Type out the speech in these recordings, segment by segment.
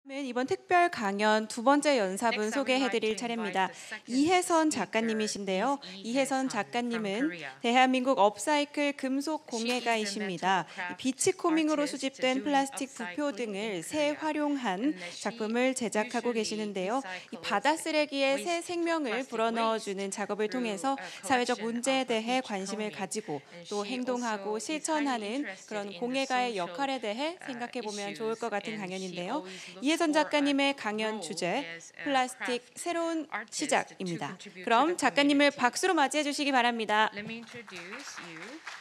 이번 특별 강연 두 번째 연사분 소개해드릴 차례입니다. 이혜선 작가님이신데요. 이혜선 작가님은 대한민국 업사이클 금속 공예가이십니다. 비치코밍으로 수집된 플라스틱 부표 등을 재활용한 작품을 제작하고 계시는데요. 이 바다 쓰레기에 새 생명을 불어넣어주는 작업을 통해서 사회적 문제에 대해 관심을 가지고 또 행동하고 실천하는 그런 공예가의 역할에 대해 생각해보면 좋을 것 같은 강연인데요. 이혜선 작가님의 강연 주제, 플라스틱 새로운 시작입니다. 그럼 작가님을 박수로 맞이해 주시기 바랍니다.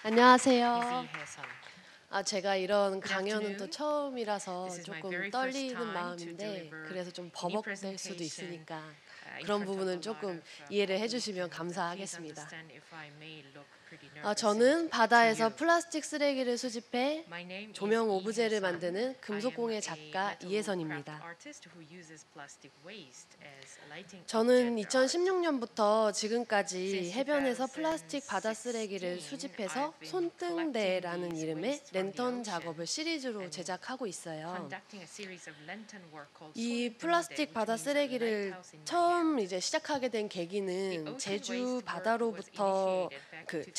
안녕하세요. 제가 이런 강연은 또 처음이라서 조금 떨리는 마음인데 그래서 좀 버벅될 수도 있으니까 그런 부분은 조금 이해를 해주시면 감사하겠습니다. 저는 바다에서 플라스틱 쓰레기를 수집해 조명 오브제를 만드는 금속공예 작가 이혜선입니다. 저는 2016년부터 지금까지 해변에서 플라스틱 바다 쓰레기를 수집해서 손등대라는 이름의 랜턴 작업을 시리즈로 제작하고 있어요. 이 플라스틱 바다 쓰레기를 처음 이제 시작하게 된 계기는 제주 바다로부터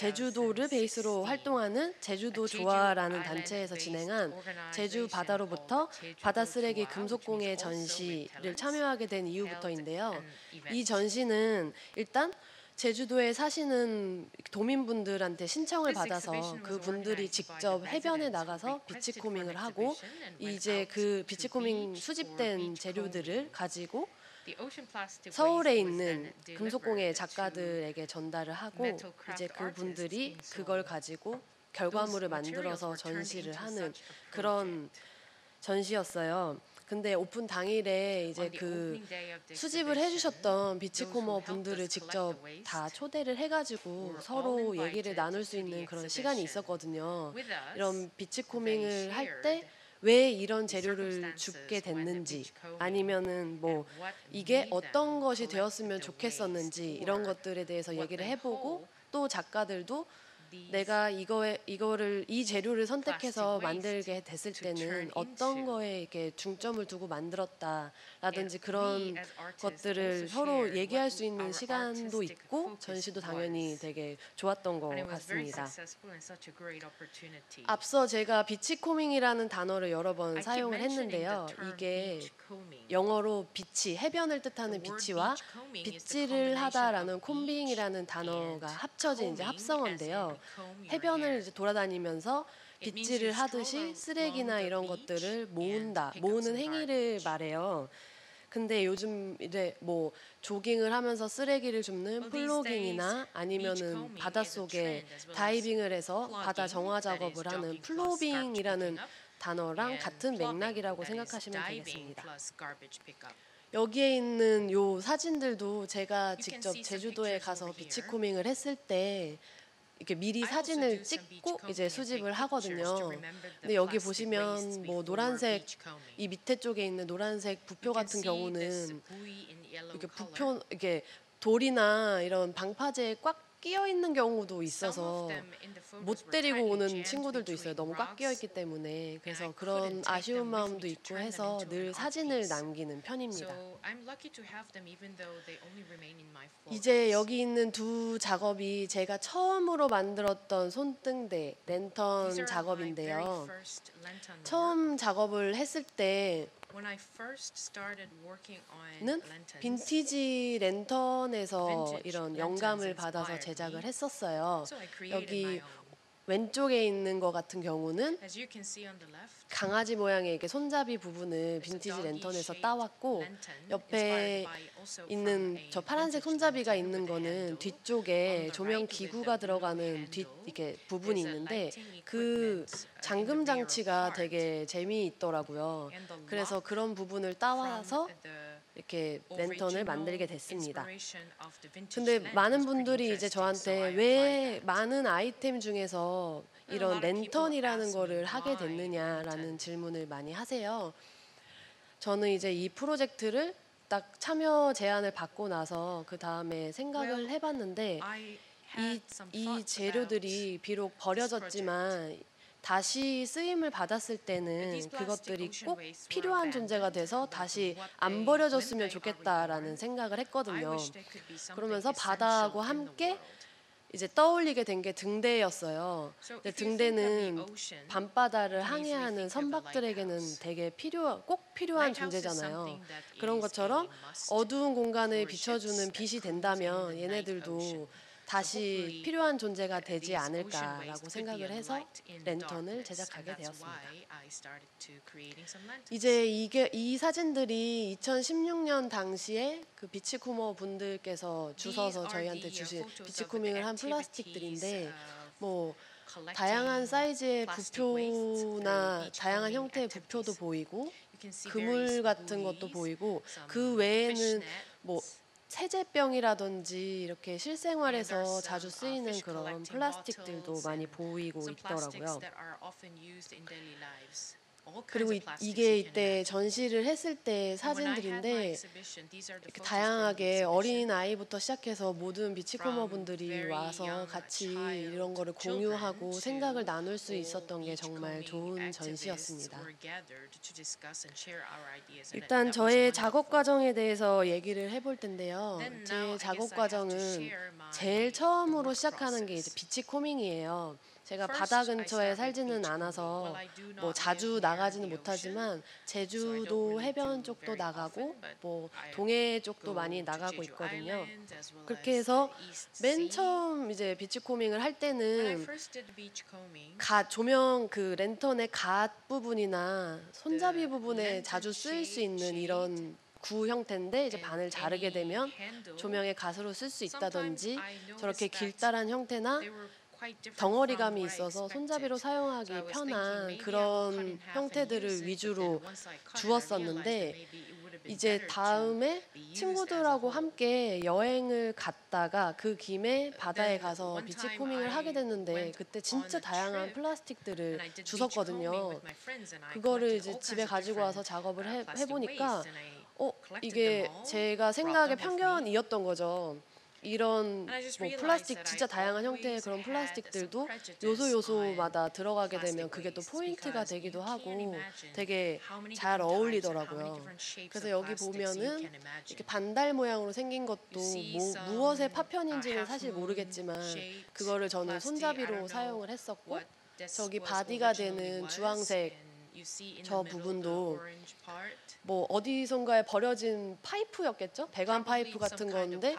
제주도를 베이스로 활동하는 제주도 조화라는 단체에서 진행한 제주 바다로부터 바다 쓰레기 금속공예 전시를 참여하게 된 이후부터인데요. 이 전시는 일단 제주도에 사시는 도민분들한테 신청을 받아서 그분들이 직접 해변에 나가서 비치코밍을 하고 이제 그 비치코밍 수집된 재료들을 가지고 서울에 있는 금속공예 작가들에게 전달을 하고 이제 그분들이 그걸 가지고 결과물을 만들어서 전시를 하는 그런 전시였어요. 근데 오픈 당일에 이제 그 수집을 해주셨던 비치코머 분들을 직접 다 초대를 해가지고 서로 얘기를 나눌 수 있는 그런 시간이 있었거든요. 이런 비치코밍을 할 때 왜 이런 재료를 줍게 됐는지 아니면은 뭐 이게 어떤 것이 되었으면 좋겠었는지 이런 것들에 대해서 얘기를 해보고 또 작가들도 내가 이 재료를 선택해서 만들게 됐을 때는 어떤 거에 이렇게 중점을 두고 만들었다라든지 그런 것들을 서로 얘기할 수 있는 시간도 있고 전시도 당연히 되게 좋았던 것 같습니다. 앞서 제가 비치코밍이라는 단어를 여러 번 사용을 했는데요. 이게 영어로 비치, 해변을 뜻하는 비치와 빗질을 하다라는 콤빙이라는 단어가 합쳐진 이제 합성어인데요. 해변을 이제 돌아다니면서 빗질을 하듯이 쓰레기나 이런 것들을 모으는 행위를 말해요. 근데 요즘 이제 뭐 조깅을 하면서 쓰레기를 줍는 플로깅이나 아니면은 바닷속에 다이빙을 해서 바다 정화 작업을 하는 플로빙이라는 단어랑 같은 맥락이라고 생각하시면 되겠습니다. 여기에 있는 요 사진들도 제가 직접 제주도에 가서 비치코밍을 했을 때 이렇게 미리 사진을 찍고 이제 수집을 하거든요. 근데 여기 보시면 뭐 노란색 이 밑에 쪽에 있는 노란색 부표 같은 경우는 이렇게 돌이나 이런 방파제에 꽉 끼어 있는 경우도 있어서 못 데리고 오는 친구들도 있어요. 너무 꽉 끼어 있기 때문에. 그래서 그런 아쉬운 마음도 있고 해서 늘 사진을 남기는 편입니다. 이제 여기 있는 두 작업이 제가 처음으로 만들었던 손등대 랜턴 작업인데요. 처음 작업을 했을 때는 빈티지 랜턴에서 이런 영감을 받아서 제작을 했었어요. 여기 왼쪽에 있는 것 같은 경우는 강아지 모양의 이렇게 손잡이 부분을 빈티지 랜턴에서 따왔고 옆에 있는 저 파란색 손잡이가 있는 거는 뒤쪽에 조명 기구가 들어가는 이렇게 부분이 있는데 그 잠금 장치가 되게 재미있더라고요. 그래서 그런 부분을 따와서 이렇게 랜턴을 만들게 됐습니다. 근데 많은 분들이 이제 저한테 왜 많은 아이템 중에서 이런 랜턴이라는 거를 하게 됐느냐라는 질문을 많이 하세요. 저는 이제 이 프로젝트를 딱 참여 제안을 받고 나서 그 다음에 생각을 해봤는데 이 재료들이 비록 버려졌지만 다시 쓰임을 받았을 때는 그것들이 꼭 필요한 존재가 돼서 다시 안 버려졌으면 좋겠다라는 생각을 했거든요. 그러면서 바다하고 함께 이제 떠올리게 된 게 등대였어요. 근데 등대는 밤바다를 항해하는 선박들에게는 되게 꼭 필요한 존재잖아요. 그런 것처럼 어두운 공간을 비춰주는 빛이 된다면 얘네들도 다시 필요한 존재가 되지 않을까라고 생각을 해서 랜턴을 제작하게 되었습니다. 이제 이 사진들이 2016년 당시에 그 비치쿠머 분들께서 주워서 저희한테 주신 비치쿠밍을 한 플라스틱들인데 뭐 다양한 사이즈의 부표나 다양한 형태의 부표도 보이고 그물 같은 것도 보이고 그 외에는 뭐 세제병이라든지 이렇게 실생활에서 자주 쓰이는 그런 플라스틱들도 많이 보이고 있더라고요. 그리고 이게 이때 전시를 했을 때 사진들인데 이렇게 다양하게 어린 아이부터 시작해서 모든 비치코머 분들이 와서 같이 이런 거를 공유하고 생각을 나눌 수 있었던 게 정말 좋은 전시였습니다. 일단 저의 작업 과정에 대해서 얘기를 해볼 텐데요. 제 작업 과정은 제일 처음으로 시작하는 게 이제 비치코밍이에요. 제가 바다 근처에 살지는 않아서 뭐 자주 나가지는 못하지만 제주도 해변 쪽도 나가고 뭐 동해 쪽도 많이 나가고 있거든요. 그렇게 해서 맨 처음 이제 비치코밍을 할 때는 조명 그 랜턴의 갓 부분이나 손잡이 부분에 자주 쓰일 수 있는 이런 구 형태인데 이제 반을 자르게 되면 조명의 갓으로 쓸 수 있다든지 저렇게 길다란 형태나 덩어리감이 있어서 손잡이로 사용하기 편한 그런 형태들을 위주로 주었었는데 이제 다음에 친구들하고 함께 여행을 갔다가 그 김에 바다에 가서 비치코밍을 하게 됐는데 그때 진짜 다양한 플라스틱들을 주웠거든요. 그거를 이제 집에 가지고 와서 작업을 해보니까 이게 제가 생각의 편견이었던 거죠. 이런 뭐 플라스틱 진짜 다양한 형태의 그런 플라스틱들도 요소마다 들어가게 되면 그게 또 포인트가 되기도 하고 되게 잘 어울리더라고요. 그래서 여기 보면은 이렇게 반달 모양으로 생긴 것도 무엇의 파편인지는 사실 모르겠지만 그거를 저는 손잡이로 사용을 했었고 저기 바디가 되는 주황색 저 부분도 뭐 어디선가에 버려진 파이프였겠죠? 배관 파이프 같은 건데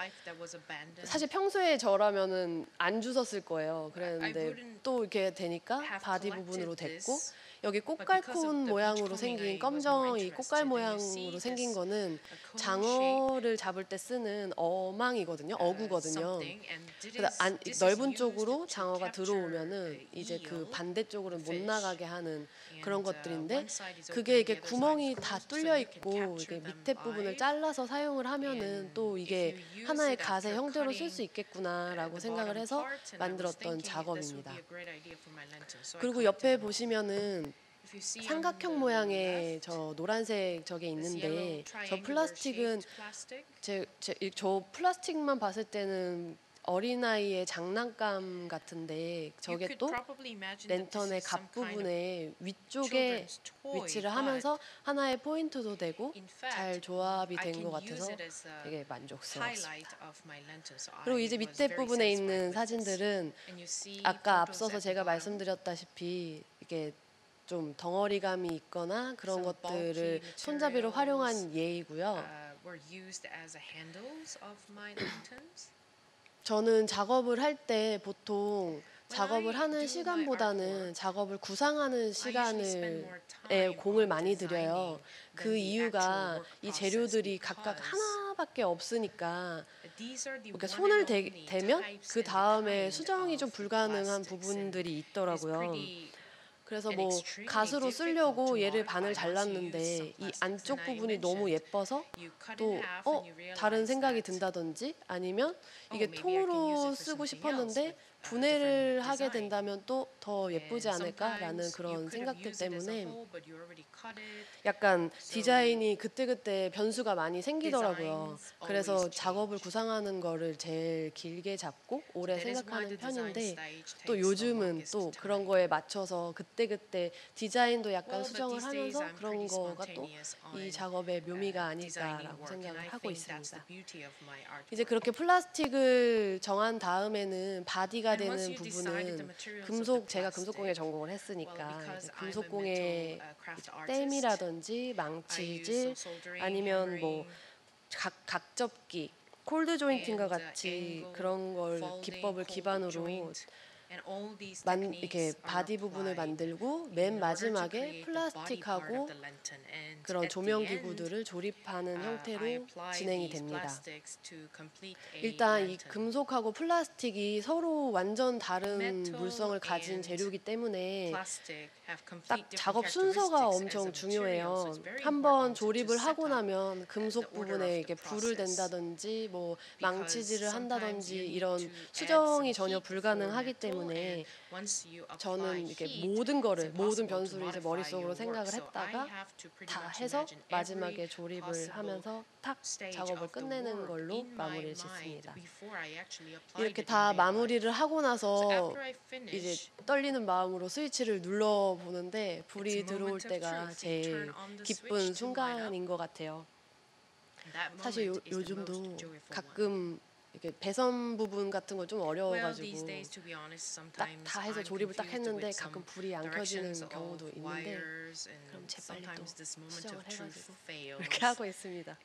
사실 평소에 저라면은 안 주웠을 거예요. 그랬는데 또 이렇게 되니까 바디 부분으로 됐고 여기 꽃갈콘 모양으로 생긴 검정이 꽃갈 모양으로 생긴 거는 장어를 잡을 때 쓰는 어망이거든요. 어구거든요. 그래서 넓은 쪽으로 장어가 들어오면은 이제 그 반대쪽으로는 못 나가게 하는 그런 것들인데 그게 이게 구멍이 다 뚫려 있고 이게 밑에 부분을 잘라서 사용을 하면은 또 이게 하나의 갓의 형태로 쓸 수 있겠구나라고 생각을 해서 만들었던 작업입니다. 그리고 옆에 보시면은 삼각형 모양의 저 노란색 저게 있는데 저 플라스틱은 저 플라스틱만 봤을 때는 어린아이의 장난감 같은데 저게 또 랜턴의 갓부분에 위쪽에 위치를 하면서 하나의 포인트도 되고 잘 조합이 된 것 같아서 되게 만족스러웠습니다. 그리고 이제 밑에 부분에 있는 사진들은 아까 앞서서 제가 말씀드렸다시피 이게 좀 덩어리감이 있거나 그런 것들을 손잡이로 활용한 예이고요. 저는 작업을 할 때 보통 작업을 하는 시간보다는 작업을 구상하는 시간에 공을 많이 들여요. 그 이유가 이 재료들이 각각 하나밖에 없으니까 이렇게 손을 대면 그 다음에 수정이 좀 불가능한 부분들이 있더라고요. 그래서 뭐 갓으로 쓰려고 얘를 반을 잘랐는데 이 안쪽 부분이 너무 예뻐서 또 다른 생각이 든다든지 아니면 이게 통으로 쓰고 싶었는데 분해를 하게 된다면 또 더 예쁘지 않을까라는 그런 생각들 때문에 약간 디자인이 그때그때 변수가 많이 생기더라고요. 그래서 작업을 구상하는 거를 제일 길게 잡고 오래 생각하는 편인데 또 요즘은 또 그런 거에 맞춰서 그때그때 디자인도 약간 수정을 하면서 그런 거가 또 이 작업의 묘미가 아닐까라고 생각을 하고 있습니다. 이제 그렇게 플라스틱을 정한 다음에는 바디가 되는 부분은 제가 금속공예 전공을 했으니까 이제 금속공예 댐이라든지 망치질 아니면 뭐 각접기 콜드 조인팅과 같이 그런 걸 기법을 기반으로 이렇게 바디 부분을 만들고 맨 마지막에 플라스틱하고 그런 조명 기구들을 조립하는 형태로 진행이 됩니다. 일단 이 금속하고 플라스틱이 서로 완전 다른 물성을 가진 재료이기 때문에 딱 작업 순서가 엄청 중요해요. 한번 조립을 하고 나면 금속 부분에 이게 불을 댄다든지 뭐 망치질을 한다든지 이런 수정이 전혀 불가능하기 때문에 저는 이렇게 모든 변수를 이제 머릿속으로 생각을 했다가 다 해서 마지막에 조립을 하면서 탁 작업을 끝내는 걸로 마무리를 짓습니다. 이렇게 다 마무리를 하고 나서 이제 떨리는 마음으로 스위치를 눌러보는데 불이 들어올 때가 제일 기쁜 순간인 것 같아요. 사실 요즘도 가끔 이렇게 배선 부분 같은 거 좀 어려워가지고 딱 다 해서 조립을 딱 했는데 가끔 불이 안 켜지는 경우도 있는데 그럼 재빨리 또 수정을 해가지고 이렇게 하고 있습니다.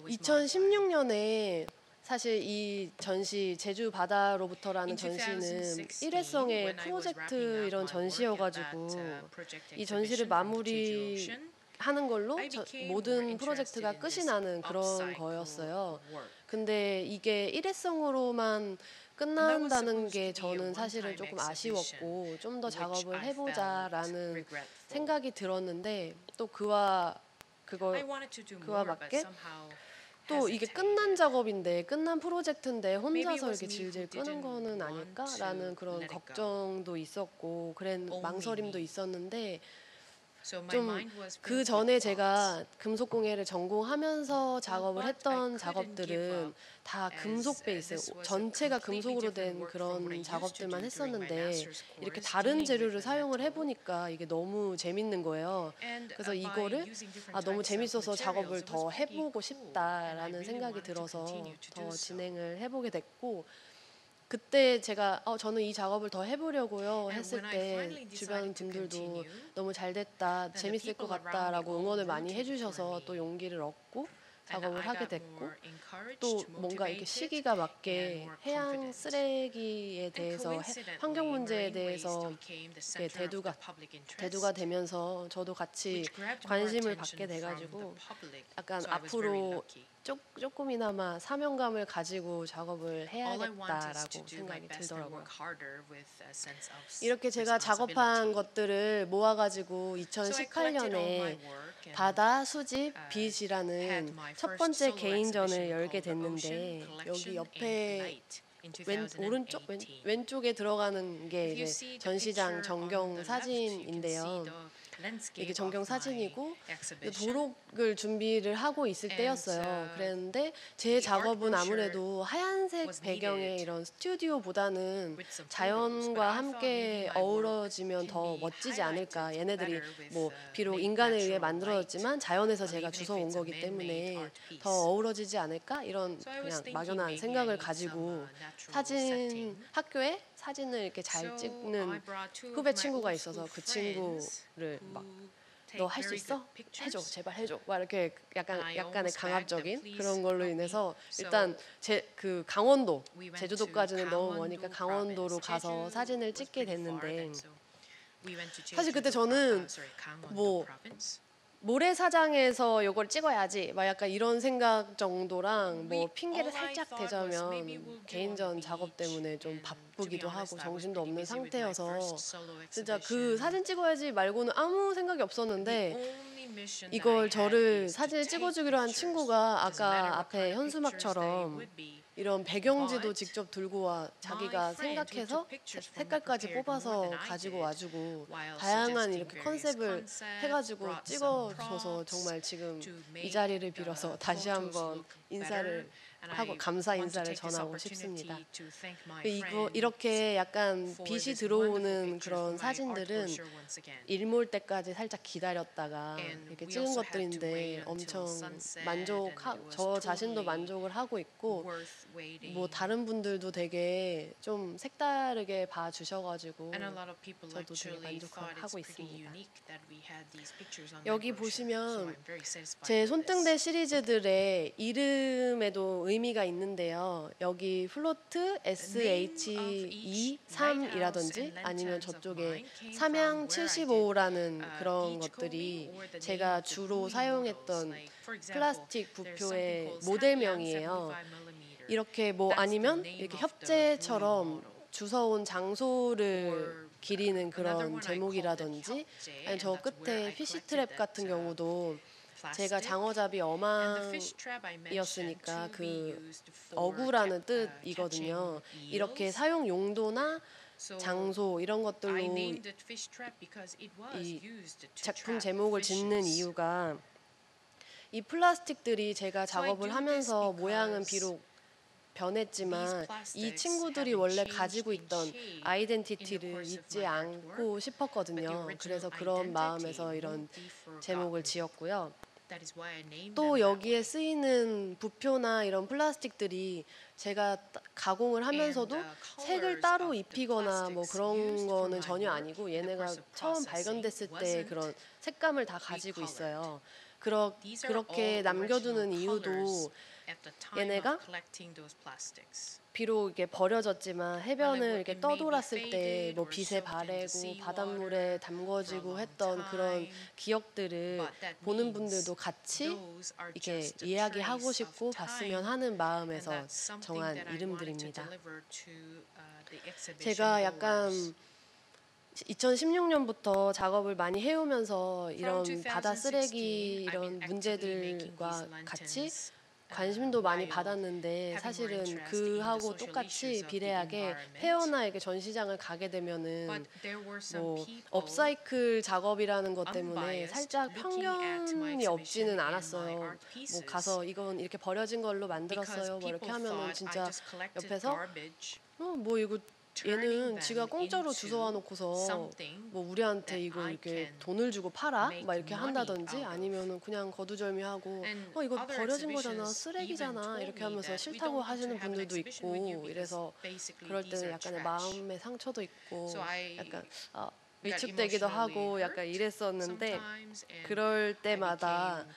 2016년에 사실 이 전시 제주 바다로부터라는 전시는 일회성의 프로젝트 이런 전시여가지고 이 전시를 마무리하는 걸로 모든 프로젝트가 끝이 나는 그런 거였어요. 근데 이게 일회성으로만 끝난다는 게 저는 사실은 조금 아쉬웠고 좀 더 작업을 해보자라는 생각이 들었는데 또 그와 맞게 또 이게 끝난 작업인데 끝난 프로젝트인데 혼자서 이렇게 질질 끄는 거는 아닐까라는 그런 걱정도 있었고 망설임도 있었는데 좀 그 전에 제가 금속공예를 전공하면서 작업을 했던 작업들은 다 금속 베이스, 전체가 금속으로 된 그런 작업들만 했었는데 이렇게 다른 재료를 사용을 해보니까 이게 너무 재밌는 거예요. 그래서 이거를 너무 재밌어서 작업을 더 해보고 싶다라는 생각이 들어서 더 진행을 해보게 됐고 그때 제가 저는 이 작업을 더 해보려고요 했을 때 주변 분들도 너무 잘 됐다, 재밌을 것 같다라고 응원을 많이 해주셔서 또 용기를 얻고 작업을 하게 됐고 또 뭔가 이렇게 시기가 맞게 해양 쓰레기에 대해서 환경 문제에 대해서 이렇게 대두가 되면서 저도 같이 관심을 받게 돼가지고 약간 앞으로 조금이나마 사명감을 가지고 작업을 해야겠다라고 생각이 들더라고요. 이렇게 제가 작업한 것들을 모아가지고 2018년에 바다 수집 빛이라는 첫 번째 개인전을 열게 됐는데 여기 옆에 왼쪽에 들어가는 게 이제 전시장 전경 사진인데요. 이게 전경 사진이고 도록을 준비를 하고 있을 때였어요. 그랬는데 제 작업은 아무래도 하얀색 배경의 이런 스튜디오보다는 자연과 함께 어우러지면 더 멋지지 않을까. 얘네들이 뭐 비록 인간에 의해 만들어졌지만 자연에서 제가 주워온 거기 때문에 더 어우러지지 않을까 이런 그냥 막연한 생각을 가지고 학교에 사진을 이렇게 잘 찍는 후배 친구가 있어서 그 친구를 막 너 할 수 있어? 해줘, 제발 해줘. 막 이렇게 약간의 강압적인 그런 걸로 인해서 일단 그 강원도, 제주도까지는 너무 머니까 강원도로 가서 사진을 찍게 됐는데 사실 그때 저는 뭐 모래사장에서 이걸 찍어야지 막 약간 이런 생각 정도랑 뭐 핑계를 살짝 대자면 개인전 작업 때문에 좀 바쁘기도 하고 정신도 없는 상태여서 진짜 그 사진 찍어야지 말고는 아무 생각이 없었는데 이걸 저를 사진을 찍어주기로 한 친구가 아까 앞에 현수막처럼 이런 배경지도 직접 들고 와 자기가 생각해서 색깔까지 뽑아서 가지고 와주고 다양한 이렇게 컨셉을 해가지고 찍어줘서 정말 지금 이 자리를 빌어서 다시 한번 인사를 하고 감사 인사를 전하고 싶습니다. 이렇게 약간 빛이 들어오는 그런 사진들은 일몰 때까지 살짝 기다렸다가 이렇게 찍은 것들인데 엄청 저 자신도 만족을 하고 있고 뭐 다른 분들도 되게 좀 색다르게 봐주셔가지고 저도 되게 만족하고 있습니다. 여기 보시면 제 손등대 시리즈들의 이름에도 의미가 있는데요. 여기 플로트 SHE3이라든지 아니면 저쪽에 삼양 75라는 그런 것들이 제가 주로 사용했던 플라스틱 부표의 모델명이에요. 이렇게 뭐 아니면 이렇게 협재처럼 주워온 장소를 기리는 그런 제목이라든지 아니 저 끝에 피쉬트랩 같은 경우도 제가 장어잡이 어망이었으니까 그 어구라는 뜻이거든요. 이렇게 사용 용도나 장소 이런 것들로 이 작품 제목을 짓는 이유가 이 플라스틱들이 제가 작업을 하면서 모양은 비록 변했지만 이 친구들이 원래 가지고 있던 아이덴티티를 잊지 않고 싶었거든요. 그래서 그런 마음에서 이런 제목을 지었고요. 또 여기에 쓰이는 부표나 이런 플라스틱들이 제가 가공을 하면서도 색을 따로 입히거나 뭐 그런 거는 전혀 아니고 얘네가 처음 발견됐을 때 그런 색감을 다 가지고 있어요. 그렇게 남겨두는 이유도 얘네가 비록 이게 버려졌지만 해변을 이렇게 떠돌았을 때 뭐 빛에 바래고 바닷물에 담궈지고 했던 그런 기억들을 보는 분들도 같이 이렇게 이야기하고 싶고 봤으면 하는 마음에서 정한 이름들입니다. 제가 약간 2016년부터 작업을 많이 해오면서 이런 바다 쓰레기 이런 문제들과 같이 관심도 많이 받았는데 사실은 그하고 똑같이 비례하게 페어나 이렇게 전시장을 가게 되면은 뭐 업사이클 작업이라는 것 때문에 살짝 편견이 없지는 않았어요. 뭐 가서 이건 이렇게 버려진 걸로 만들었어요. 뭐 이렇게 하면은 진짜 옆에서 뭐 이거 얘는 지가 공짜로 주워와 놓고서 뭐 우리한테 이거 이렇게 돈을 주고 팔아? 막 이렇게 한다든지 아니면은 그냥 거두절미하고 이거 버려진 거잖아 쓰레기잖아 이렇게 하면서 싫다고 하시는 분들도 있고 이래서 그럴 때는 약간의 마음의 상처도 있고 약간 위축되기도 하고 약간 이랬었는데 그럴 때마다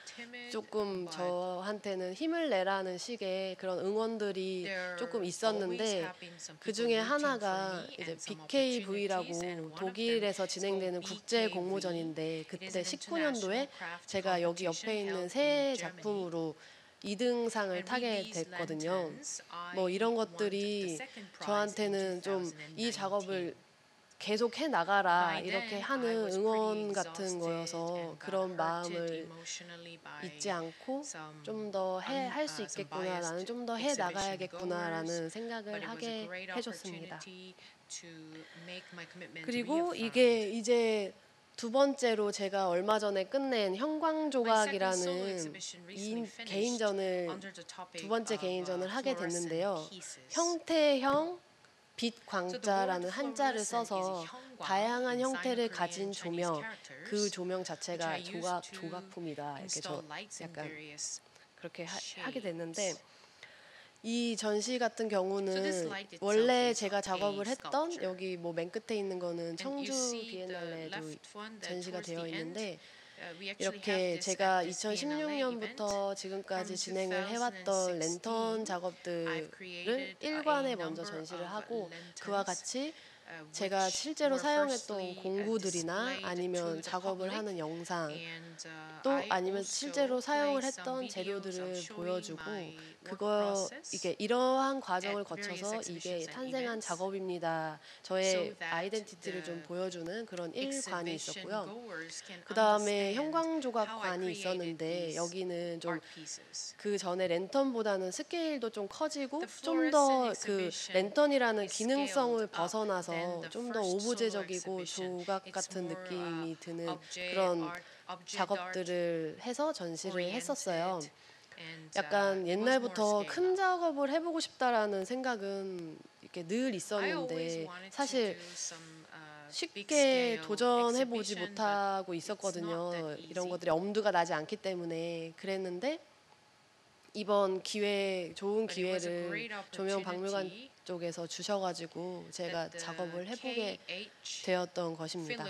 조금 저한테는 힘을 내라는 식의 그런 응원들이 조금 있었는데 그 중에 하나가 이제 BKV라고 독일에서 진행되는 국제 공모전인데 그때 19년도에 제가 여기 옆에 있는 새 작품으로 2등상을 타게 됐거든요. 뭐 이런 것들이 저한테는 좀 이 작업을 계속 해 나가라 이렇게 하는 응원 같은 거여서 그런 마음을 잊지 않고 좀 더 할 수 있겠구나 나는 좀 더 해 나가야겠구나라는 생각을 하게 해줬습니다. 그리고 이게 이제 두 번째로 제가 얼마 전에 끝낸 형광조각이라는 개인전을 두 번째 개인전을 하게 됐는데요. 형태형 빛 광자라는 한자를 써서 다양한 형태를 가진 조명, 그 조명 자체가 조각품이다. 이렇게 저 약간 그렇게 하게 됐는데 이 전시 같은 경우는 원래 제가 작업을 했던 여기 뭐 맨 끝에 있는 거는 청주 비엔날레도 전시가 되어 있는데 이렇게 제가 2016년부터 지금까지 진행을 해왔던 랜턴 작업들을 일관에 먼저 전시를 하고 그와 같이 제가 실제로 사용했던 공구들이나 아니면 작업을 하는 영상 또 아니면 실제로 사용을 했던 재료들을 보여주고 이게 이러한 과정을 거쳐서 이게 탄생한 작업입니다. 저의 아이덴티티를 좀 보여주는 그런 일관이 있었고요. 그 다음에 형광조각관이 있었는데 여기는 좀 그 전에 랜턴보다는 스케일도 좀 커지고 좀 더 그 랜턴이라는 기능성을 벗어나서 좀 더 오브제적이고 조각 같은 느낌이 드는 그런 작업들을 해서 전시를 했었어요. 약간 옛날부터 큰 작업을 해보고 싶다라는 생각은 이렇게 늘 있었는데 사실 쉽게 도전해보지 못하고 있었거든요. 이런 것들이 엄두가 나지 않기 때문에 그랬는데 이번 좋은 기회를 조명박물관 쪽에서 주셔가지고 제가 작업을 해보게 되었던 것입니다.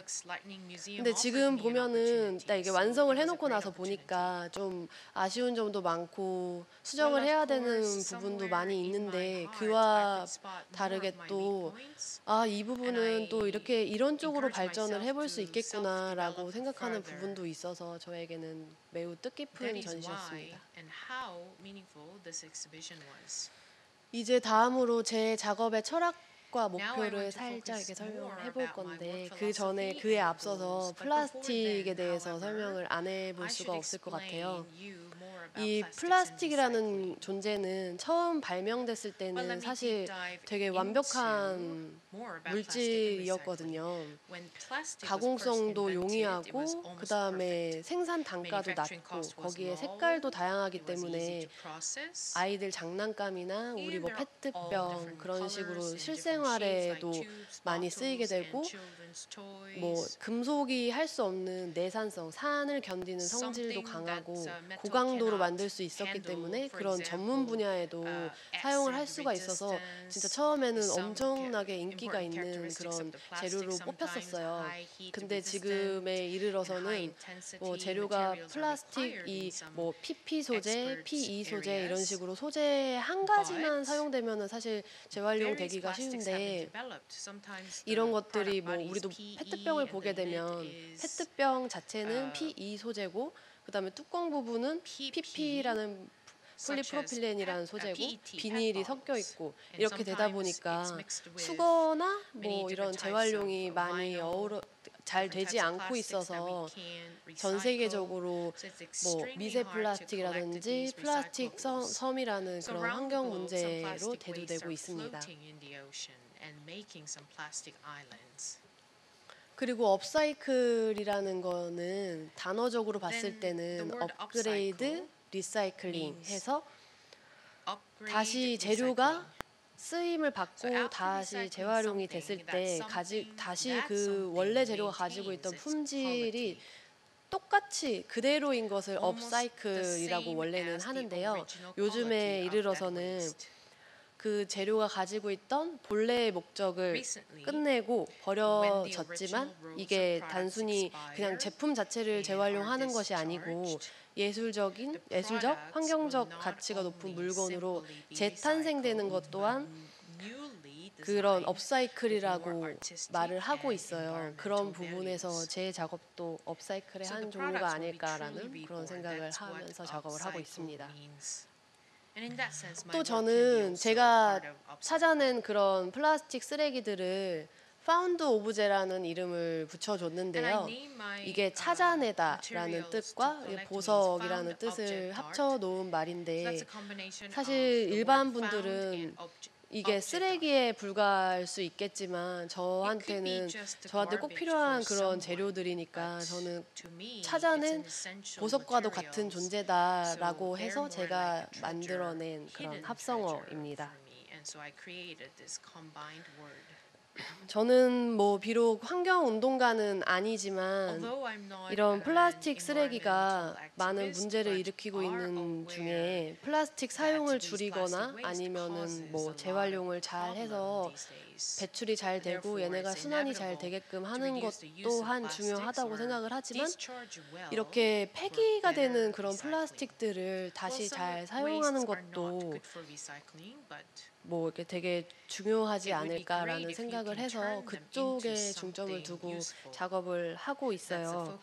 근데 지금 보면은 딱 이게 완성을 해놓고 나서 보니까 좀 아쉬운 점도 많고 수정을 해야 되는 부분도 많이 있는데 그와 다르게 또 이 부분은 또 이렇게 이런 쪽으로 발전을 해볼 수 있겠구나라고 생각하는 부분도 있어서 저에게는 매우 뜻깊은 전시였습니다. 이제 다음으로 제 작업의 철학과 목표를 살짝 이렇게 설명을 해볼 건데 그 전에 그에 앞서서 플라스틱에 대해서 설명을 안 해볼 수가 없을 것 같아요. 이 플라스틱이라는 존재는 처음 발명됐을 때는 사실 되게 완벽한 물질이었거든요. 가공성도 용이하고 그 다음에 생산 단가도 낮고 거기에 색깔도 다양하기 때문에 아이들 장난감이나 우리 뭐 페트병 그런 식으로 실생활에도 많이 쓰이게 되고 뭐 금속이 할 수 없는 내산성, 산을 견디는 성질도 강하고 고강도로 만들 수 있었기 때문에 그런 전문 분야에도 사용을 할 수가 있어서 진짜 처음에는 엄청나게 인기가 있는 그런 재료로 뽑혔었어요. 근데 지금에 이르러서는 뭐 재료가 플라스틱이 뭐 PP 소재, PE 소재 이런 식으로 소재 한 가지만 사용되면은 사실 재활용되기가 쉬운데 이런 것들이 뭐 우리도 페트병을 보게 되면 페트병 자체는 PE 소재고 그다음에 뚜껑 부분은 PP라는 폴리프로필렌이라는 소재고 비닐이 섞여 있고 이렇게 되다 보니까 수거나 뭐 이런 재활용이 많이 잘 되지 않고 있어서 전 세계적으로 뭐 미세 플라스틱이라든지 플라스틱 섬이라는 그런 환경 문제로 대두되고 있습니다. 그리고 업사이클이라는 거는 단어적으로 봤을 때는 업그레이드, 리사이클링 해서 다시 재료가 쓰임을 받고 다시 재활용이 됐을 때 다시 그 원래 재료가 가지고 있던 품질이 똑같이 그대로인 것을 업사이클이라고 원래는 하는데요. 요즘에 이르러서는 그 재료가 가지고 있던 본래의 목적을 끝내고 버려졌지만 이게 단순히 그냥 제품 자체를 재활용하는 것이 아니고 예술적, 환경적 가치가 높은 물건으로 재탄생되는 것 또한 그런 업사이클이라고 말을 하고 있어요. 그런 부분에서 제 작업도 업사이클의 한 종류가 아닐까라는 그런 생각을 하면서 작업을 하고 있습니다. 또 저는 제가 찾아낸 그런 플라스틱 쓰레기들을 파운드 오브제라는 이름을 붙여줬는데요. 이게 찾아내다라는 뜻과 보석이라는 뜻을 합쳐놓은 말인데 사실 일반 분들은 이게 쓰레기에 불과할 수 있겠지만 저한테 꼭 필요한 그런 재료들이니까 저는 찾아낸 보석과도 같은 존재다라고 해서 제가 만들어낸 그런 합성어입니다. 저는 뭐 비록 환경운동가는 아니지만 이런 플라스틱 쓰레기가 많은 문제를 일으키고 있는 중에 플라스틱 사용을 줄이거나 아니면은 뭐 재활용을 잘 해서 배출이 잘 되고 얘네가 순환이 잘 되게끔 하는 것 또한 중요하다고 생각을 하지만 이렇게 폐기가 되는 그런 플라스틱들을 다시 잘 사용하는 것도 뭐 이렇게 되게 중요하지 않을까라는 생각을 해서 그쪽에 중점을 두고 작업을 하고 있어요.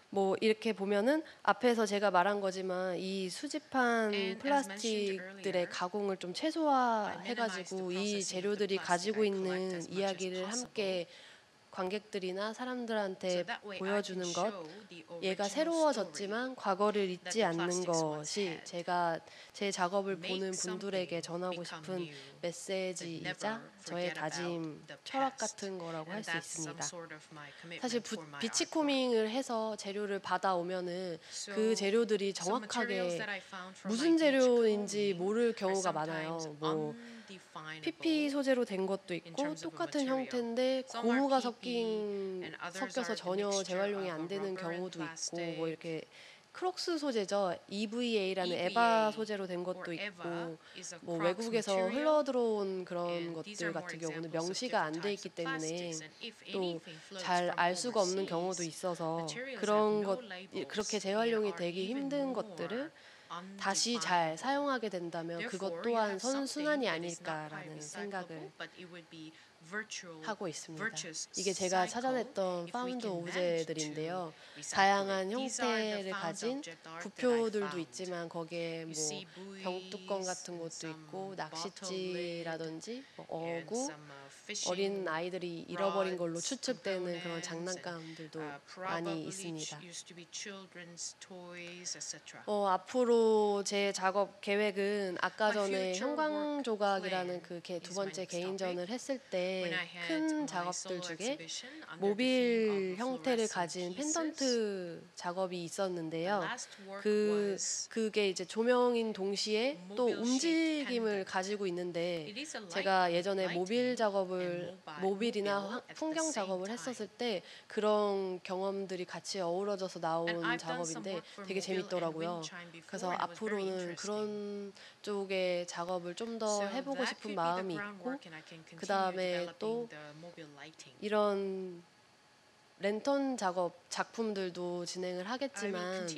뭐 이렇게 보면은 앞에서 제가 말한 거지만 이 수집한 플라스틱들의 가공을 좀 최소화해가지고 이 재료들이 가지고 있는 이야기를 함께 관객들이나 사람들한테 보여주는 것, 얘가 새로워졌지만 과거를 잊지 않는 것이 제가 제 작업을 보는 분들에게 전하고 싶은 메시지이자 저의 다짐, 철학 같은 거라고 할 수 있습니다. 사실 비치코밍을 해서 재료를 받아오면은 그 재료들이 정확하게 무슨 재료인지 모를 경우가 많아요. 뭐 PP 소재로 된 것도 있고 똑같은 형태인데 고무가 섞여서 전혀 재활용이 안 되는 경우도 있고 뭐 이렇게 크록스 소재죠. EVA라는 에바 소재로 된 것도 있고 뭐 외국에서 흘러들어온 그런 것들 같은 경우는 명시가 안 돼 있기 때문에 또 잘 알 수가 없는 경우도 있어서 그런 것 그렇게 재활용이 되기 힘든 것들을 다시 잘 사용하게 된다면 그것 또한 선순환이 아닐까라는 생각을 하고 있습니다. 이게 제가 찾아냈던 파운드 오브제들인데요. 다양한 형태를 가진 부표들도 있지만 거기에 뭐 병뚜껑 같은 것도 있고 낚싯지라든지 뭐 어구, 어린 아이들이 잃어버린 걸로 추측되는 그런 장난감들도 많이 있습니다. 앞으로 제 작업 계획은 아까 전에 형광조각이라는 그 두 번째 개인전을 했을 때 큰 작업들 중에 모빌 형태를 가진 펜던트 작업이 있었는데요. 그게 이제 조명인 동시에 또 움직임을 가지고 있는데 제가 예전에 모빌이나 풍경 작업을 했었을 때 그런 경험들이 같이 어우러져서 나온 작업인데 되게 재밌더라고요. 그래서 앞으로는 그런 쪽의 작업을 좀 더 해보고 싶은 마음이 있고 그 다음에 또 이런 랜턴 작품들도 진행을 하겠지만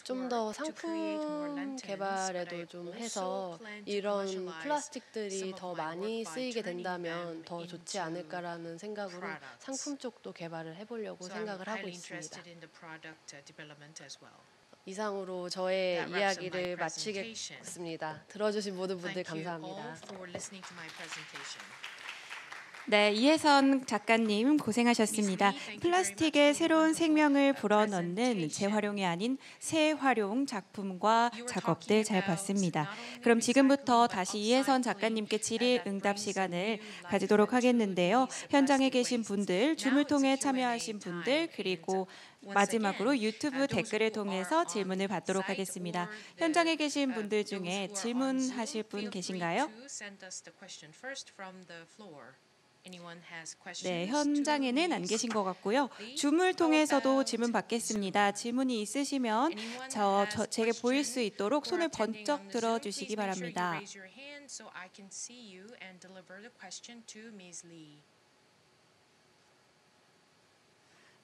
좀 더 상품 개발에도 좀 해서 이런 플라스틱들이 더 많이 쓰이게 된다면 더 좋지 않을까라는 생각으로 상품 쪽도 개발을 해보려고 생각을 하고 있습니다. 이상으로 저의 이야기를 마치겠습니다. 들어주신 모든 분들 감사합니다. 네, 이혜선 작가님 고생하셨습니다. 플라스틱에 새로운 생명을 불어넣는 재활용이 아닌 새활용 작품과 작업들 잘 봤습니다. 그럼 지금부터 다시 이혜선 작가님께 질의응답 시간을 가지도록 하겠는데요. 현장에 계신 분들, 줌을 통해 참여하신 분들, 그리고 마지막으로 유튜브 댓글을 통해서 질문을 받도록 하겠습니다. 현장에 계신 분들 중에 질문하실 분 계신가요? 네, 현장에는 안 계신 것 같고요. 줌을 통해서도 질문 받겠습니다. 질문이 있으시면 제게 보일 수 있도록 손을 번쩍 들어주시기 바랍니다.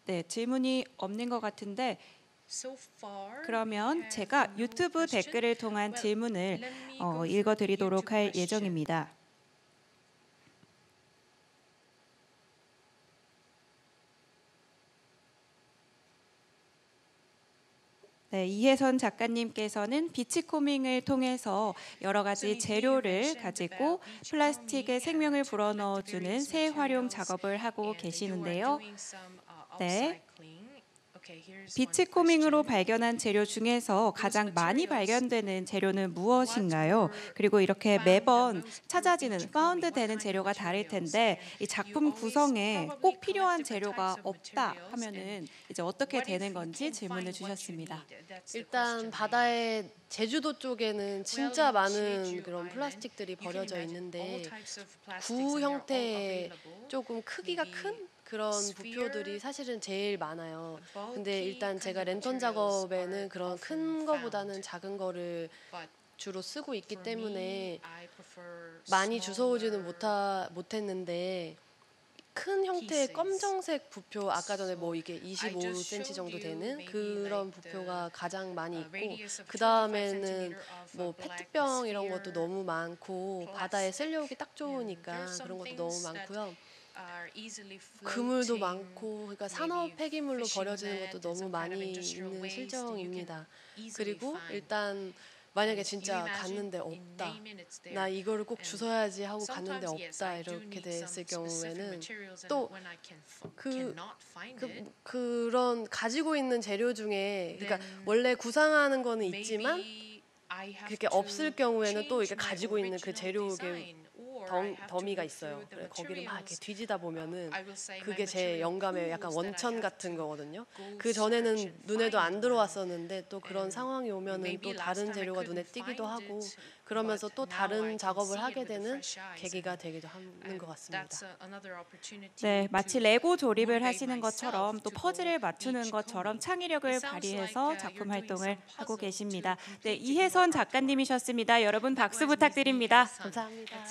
네, 질문이 없는 것 같은데 그러면 제가 유튜브 댓글을 통한 질문을 읽어드리도록 할 예정입니다. 네, 이혜선 작가님께서는 비치코밍을 통해서 여러 가지 재료를 가지고 플라스틱에 생명을 불어넣어주는 재활용 작업을 하고 계시는데요. 네. 비치코밍으로 발견한 재료 중에서 가장 많이 발견되는 재료는 무엇인가요? 그리고 이렇게 매번 찾아지는 파운드되는 재료가 다를 텐데 이 작품 구성에 꼭 필요한 재료가 없다 하면은 이제 어떻게 되는 건지 질문을 주셨습니다. 일단 바다의 제주도 쪽에는 진짜 많은 그런 플라스틱들이 버려져 있는데 구 형태의 조금 크기가 큰 그런 부표들이 사실은 제일 많아요. 근데 일단 제가 랜턴 작업에는 그런 큰 거보다는 작은 거를 주로 쓰고 있기 때문에 많이 주워오지는 못했는데 큰 형태의 검정색 부표, 아까 전에 뭐 이게 25cm 정도 되는 그런 부표가 가장 많이 있고, 그 다음에는 뭐 페트병 이런 것도 너무 많고 바다에 쓸려오기 딱 좋으니까 그런 것도 너무 많고요. 그물도 많고, 그러니까 산업 폐기물로 버려지는 것도 너무 많이 있는 실정입니다. 그리고 일단 만약에 진짜 갔는데 없다, 나 이거를 꼭 주워야지 하고 갔는데 없다 이렇게 됐을 경우에는 또 그런 가지고 있는 재료 중에, 그러니까 원래 구상하는 거는 있지만 그렇게 없을 경우에는 또 이게 가지고 있는 그 재료의 더미가 있어요. 그래, 거기를 막 이렇게 뒤지다 보면은 그게 제 영감의 약간 원천 같은 거거든요. 그 전에는 눈에도 안 들어왔었는데 또 그런 상황이 오면은 또 다른 재료가 눈에 띄기도 하고, 그러면서 또 다른 작업을 하게 되는 계기가 되기도 하는 것 같습니다. 네, 마치 레고 조립을 하시는 것처럼 또 퍼즐을 맞추는 것처럼 창의력을 발휘해서 작품 활동을 하고 계십니다. 네, 이혜선 작가님이셨습니다. 여러분 박수 부탁드립니다. 감사합니다.